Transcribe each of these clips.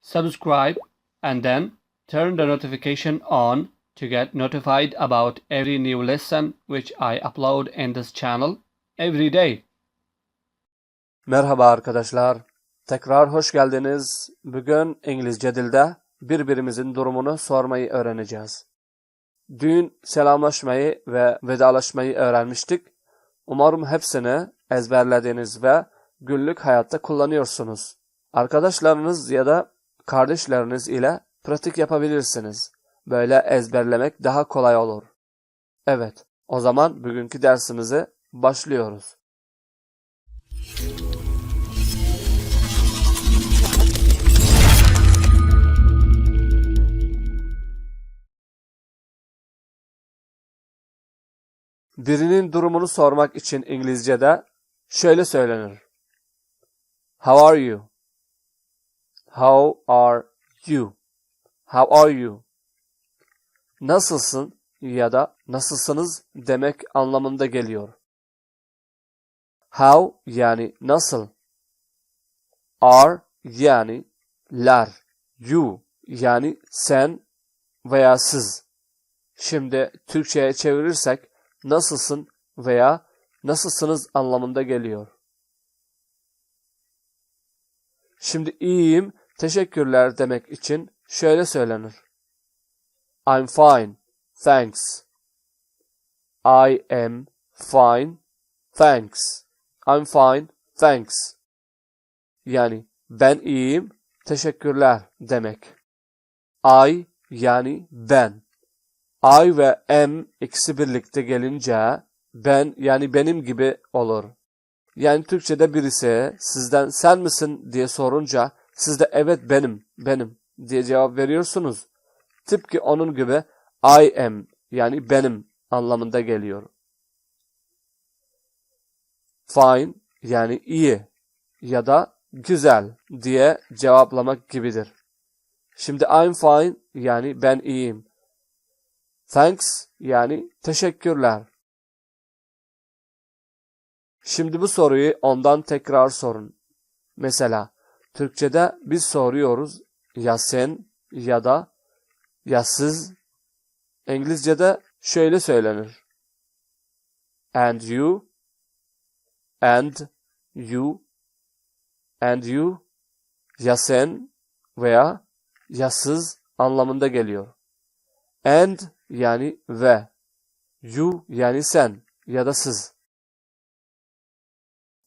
subscribe, and then turn the notification on to get notified about every new lesson which I upload in this channel every day. Merhaba arkadaşlar. Tekrar hoş geldiniz. Bugün İngilizce dilde birbirimizin durumunu sormayı öğreneceğiz. Dün selamlaşmayı ve vedalaşmayı öğrenmiştik. Umarım hepsini ezberlediniz ve günlük hayatta kullanıyorsunuz. Arkadaşlarınız ya da kardeşleriniz ile pratik yapabilirsiniz. Böyle ezberlemek daha kolay olur. Evet, o zaman bugünkü dersimize başlıyoruz. Birinin durumunu sormak için İngilizce'de şöyle söylenir. How are you? How are you? How are you? Nasılsın ya da nasılsınız demek anlamında geliyor. How yani nasıl? Are yani ler. You yani sen veya siz. Şimdi Türkçe'ye çevirirsek nasılsın veya nasılsınız anlamında geliyor. Şimdi iyiyim, teşekkürler demek için şöyle söylenir. I'm fine, thanks. I am fine, thanks. I'm fine, thanks. Yani ben iyiyim, teşekkürler demek. I yani ben. I ve am ikisi birlikte gelince ben yani benim gibi olur. Yani Türkçe'de birisi sizden sen misin diye sorunca siz de evet benim diye cevap veriyorsunuz. Tıpkı onun gibi I am yani benim anlamında geliyor. Fine yani iyi ya da güzel diye cevaplamak gibidir. Şimdi I'm fine yani ben iyiyim. Thanks yani teşekkürler. Şimdi bu soruyu ondan tekrar sorun. Mesela Türkçe'de biz soruyoruz ya sen ya da ya siz. İngilizce'de şöyle söylenir. And you, and you, and you, ya sen veya ya siz anlamında geliyor. And yani ve, you yani sen ya da siz.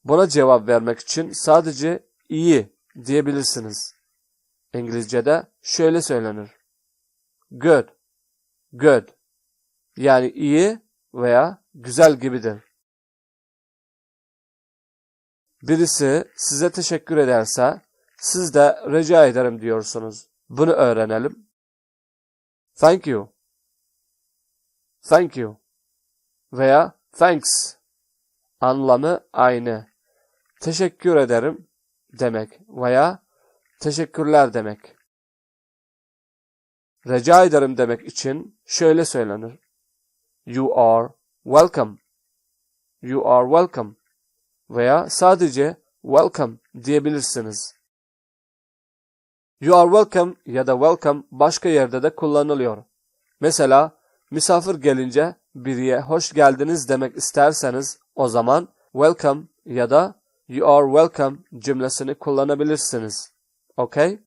Buna cevap vermek için sadece iyi diyebilirsiniz. İngilizce'de şöyle söylenir. Good, good. Yani iyi veya güzel gibidir. Birisi size teşekkür ederse siz de rica ederim diyorsunuz. Bunu öğrenelim. Thank you. Thank you. Veya thanks. Anlamı aynı. Teşekkür ederim demek veya teşekkürler demek. Rica ederim demek için şöyle söylenir. You are welcome. You are welcome. Veya sadece welcome diyebilirsiniz. You are welcome ya da welcome başka yerde de kullanılıyor. Mesela misafir gelince biriye hoş geldiniz demek isterseniz o zaman welcome ya da you are welcome cümlesini kullanabilirsiniz. Okay?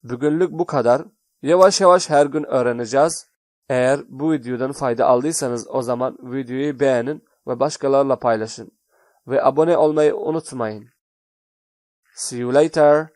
Bugünlük bu kadar. Yavaş yavaş her gün öğreneceğiz. Eğer bu videodan fayda aldıysanız o zaman videoyu beğenin ve başkalarıyla paylaşın. Ve abone olmayı unutmayın. See you later.